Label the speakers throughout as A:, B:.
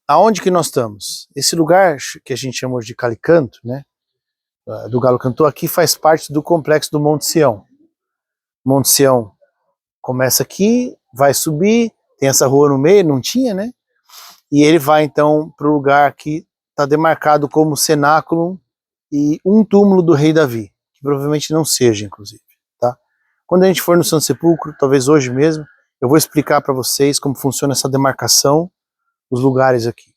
A: aonde que nós estamos? Esse lugar que a gente chama de Calicanto, né? Do Galo Cantor, aqui faz parte do complexo do Monte Sião. Monte Sião começa aqui, vai subir, tem essa rua no meio, não tinha, né? E ele vai então para o lugar que está demarcado como cenáculo e um túmulo do rei Davi, que provavelmente não seja, inclusive, tá? Quando a gente for no Santo Sepulcro, talvez hoje mesmo, eu vou explicar para vocês como funciona essa demarcação, os lugares aqui.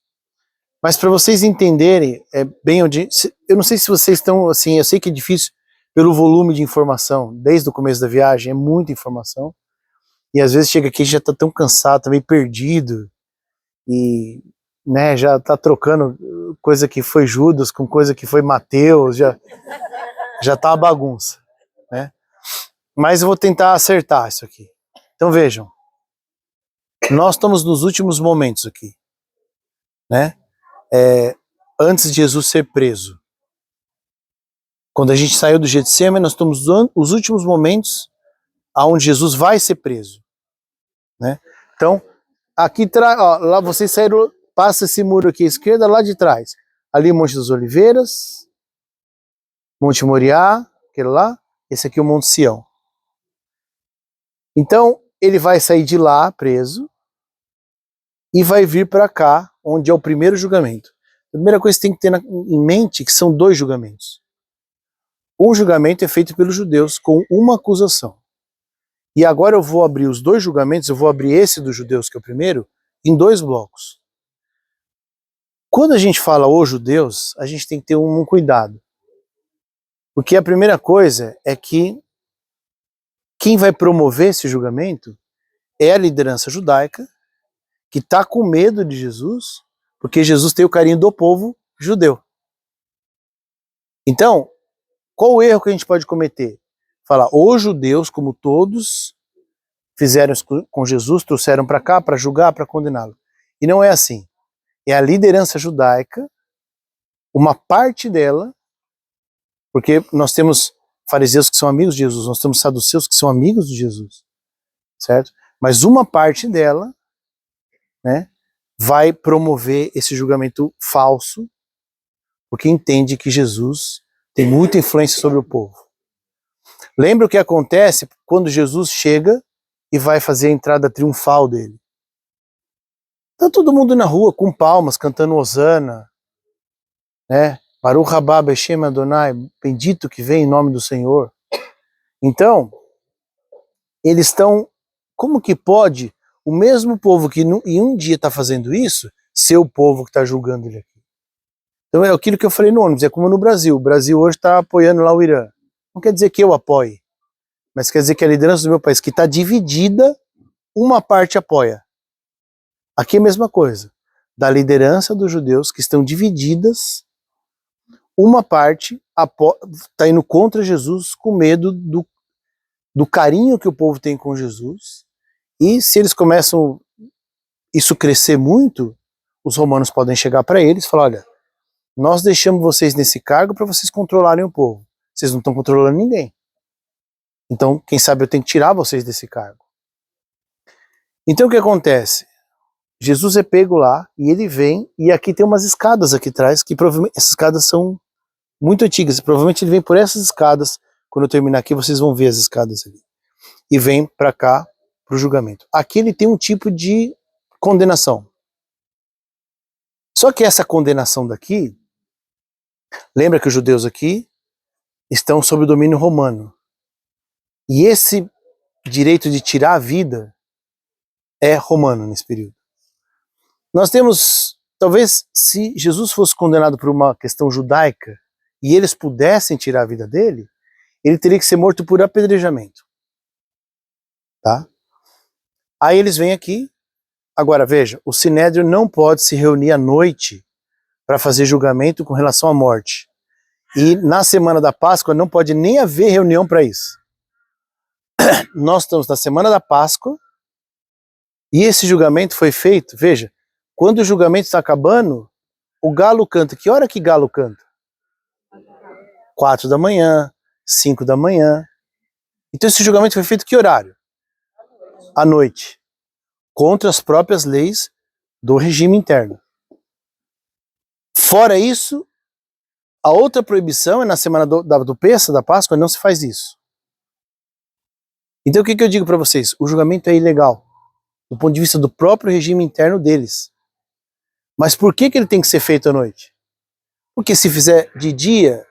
A: Mas para vocês entenderem, eu não sei se vocês estão assim, eu sei que é difícil pelo volume de informação, desde o começo da viagem, é muita informação, e às vezes chega aqui e já está tão cansado, tá meio perdido, e né, já está trocando coisa que foi Judas com coisa que foi Mateus, já tá uma bagunça, né? Mas eu vou tentar acertar isso aqui. Então vejam, nós estamos nos últimos momentos aqui, né? Antes de Jesus ser preso. Quando a gente saiu do Getsêmani, nós estamos nos últimos momentos aonde Jesus vai ser preso, né? Então, aqui lá vocês saíram, passa esse muro aqui à esquerda, lá de trás. Ali Monte das Oliveiras, Monte Moriá, aquele lá, esse aqui é o Monte Sião. Então, ele vai sair de lá, preso, e vai vir para cá, onde é o primeiro julgamento. A primeira coisa que tem que ter em mente é que são dois julgamentos. Um julgamento é feito pelos judeus com uma acusação. E agora eu vou abrir os dois julgamentos, eu vou abrir esse dos judeus, que é o primeiro, em dois blocos. Quando a gente fala os judeus, a gente tem que ter um cuidado. Porque a primeira coisa é que quem vai promover esse julgamento é a liderança judaica, que está com medo de Jesus, porque Jesus tem o carinho do povo judeu. Então, qual o erro que a gente pode cometer? Falar, os judeus, como todos, fizeram com Jesus, trouxeram para cá para julgar, para condená-lo. E não é assim. É a liderança judaica, uma parte dela, porque nós temos fariseus que são amigos de Jesus, nós temos saduceus que são amigos de Jesus, certo? Mas uma parte dela, né, vai promover esse julgamento falso, porque entende que Jesus tem muita influência sobre o povo. Lembra o que acontece quando Jesus chega e vai fazer a entrada triunfal dele? Tá todo mundo na rua com palmas, cantando Hosana, né? Baruch haba b'shem Adonai, bendito que vem em nome do Senhor. Então, eles estão, como que pode o mesmo povo que em um dia está fazendo isso, ser o povo que está julgando ele aqui? Então é aquilo que eu falei no ônibus, é como no Brasil. O Brasil hoje está apoiando lá o Irã. Não quer dizer que eu apoie, mas quer dizer que a liderança do meu país, que está dividida, uma parte apoia. Aqui é a mesma coisa. Da liderança dos judeus que estão divididas, uma parte está indo contra Jesus com medo do carinho que o povo tem com Jesus. E se eles começam isso crescer muito, os romanos podem chegar para eles e falar, olha, nós deixamos vocês nesse cargo para vocês controlarem o povo. Vocês não estão controlando ninguém. Então, quem sabe eu tenho que tirar vocês desse cargo. Então o que acontece? Jesus é pego lá e ele vem, e aqui tem umas escadas aqui atrás, que provavelmente essas escadas são muito antigas. Provavelmente ele vem por essas escadas. Quando eu terminar aqui, vocês vão ver as escadas ali. E vem para cá, para o julgamento. Aqui ele tem um tipo de condenação. Só que essa condenação daqui, lembra que os judeus aqui estão sob o domínio romano. E esse direito de tirar a vida é romano nesse período. Nós temos, talvez, se Jesus fosse condenado por uma questão judaica e eles pudessem tirar a vida dele, ele teria que ser morto por apedrejamento. Tá? Aí eles vêm aqui. Agora veja, o Sinédrio não pode se reunir à noite para fazer julgamento com relação à morte. E na semana da Páscoa não pode nem haver reunião para isso. Nós estamos na semana da Páscoa e esse julgamento foi feito, veja, quando o julgamento está acabando, o galo canta. Que hora que galo canta? 4 da manhã, 5 da manhã. Então esse julgamento foi feito que horário? À noite. Contra as próprias leis do regime interno. Fora isso, a outra proibição é na semana do Pêssego, da Páscoa, não se faz isso. Então o que eu digo para vocês? O julgamento é ilegal, do ponto de vista do próprio regime interno deles. Mas por que ele tem que ser feito à noite? Porque se fizer de dia,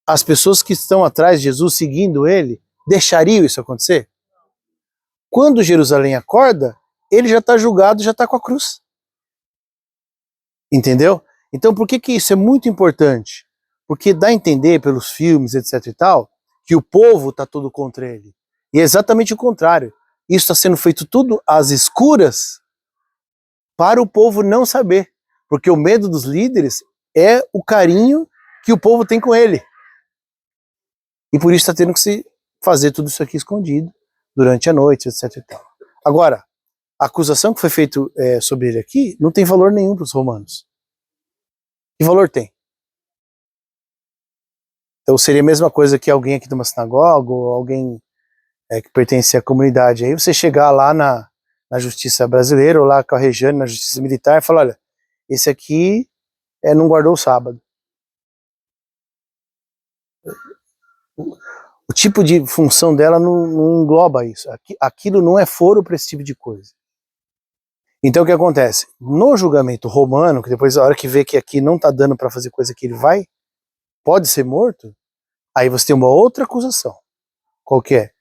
A: as pessoas que estão atrás de Jesus, seguindo ele, deixariam isso acontecer? Quando Jerusalém acorda, ele já está julgado, já está com a cruz. Entendeu? Então por que isso é muito importante? Porque dá a entender pelos filmes, etc e tal, que o povo está todo contra ele. E é exatamente o contrário. Isso está sendo feito tudo às escuras para o povo não saber. Porque o medo dos líderes é o carinho que o povo tem com ele. E por isso está tendo que se fazer tudo isso aqui escondido durante a noite, etc e tal. Agora, a acusação que foi feita sobre ele aqui não tem valor nenhum para os romanos. Que valor tem? Então seria a mesma coisa que alguém aqui de uma sinagoga ou alguém que pertence à comunidade. Aí você chegar lá na justiça brasileira ou lá com a Regiane, na justiça militar, e falar, olha, esse aqui não guardou o sábado. O tipo de função dela não engloba isso. Aquilo não é foro para esse tipo de coisa. Então o que acontece? No julgamento romano, que depois a hora que vê que aqui não está dando para fazer coisa que ele pode ser morto, aí você tem uma outra acusação. Qual que é?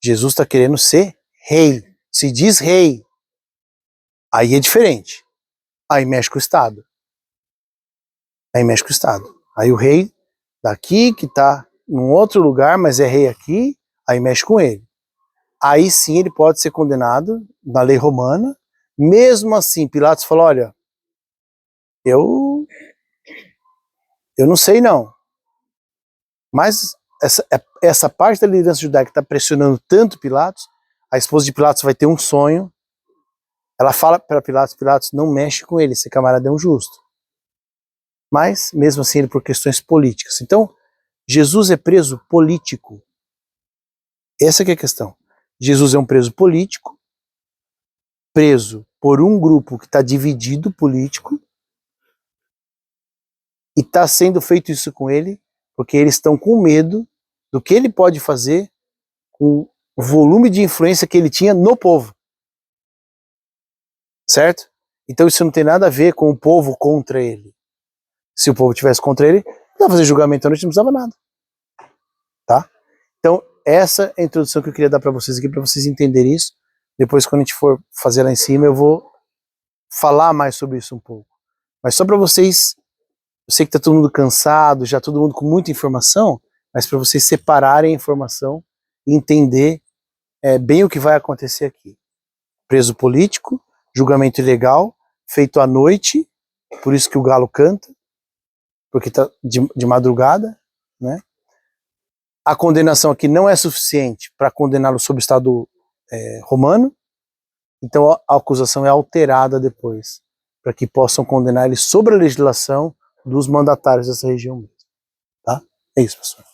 A: Jesus está querendo ser rei. Se diz rei. Aí é diferente. Aí mexe com o Estado. Aí o rei daqui, que está num outro lugar, mas é rei aqui, aí mexe com ele. Aí sim ele pode ser condenado na lei romana. Mesmo assim, Pilatos falou, olha, eu não sei não. Mas essa parte da liderança judaica está pressionando tanto Pilatos, a esposa de Pilatos vai ter um sonho, ela fala para Pilatos, Pilatos, não mexe com ele, esse camarada é um justo. Mas, mesmo assim, ele por questões políticas. Então, Jesus é preso político. Essa que é a questão. Jesus é um preso político, preso por um grupo que está dividido político, e está sendo feito isso com ele, porque eles estão com medo do que ele pode fazer com o volume de influência que ele tinha no povo. Certo? Então isso não tem nada a ver com o povo contra ele. Se o povo tivesse contra ele, não precisava fazer julgamento à noite, não precisava nada. Tá? Então essa é a introdução que eu queria dar para vocês aqui, para vocês entenderem isso. Depois, quando a gente for fazer lá em cima, eu vou falar mais sobre isso um pouco. Mas só para vocês, eu sei que tá todo mundo cansado, já todo mundo com muita informação, mas para vocês separarem a informação e entender bem o que vai acontecer aqui. Preso político, julgamento ilegal, feito à noite, por isso que o galo canta, porque está de madrugada, né? A condenação aqui não é suficiente para condená-lo sob o Estado romano, então a acusação é alterada depois, para que possam condenar ele sobre a legislação dos mandatários dessa região mesmo. Tá? É isso, pessoal.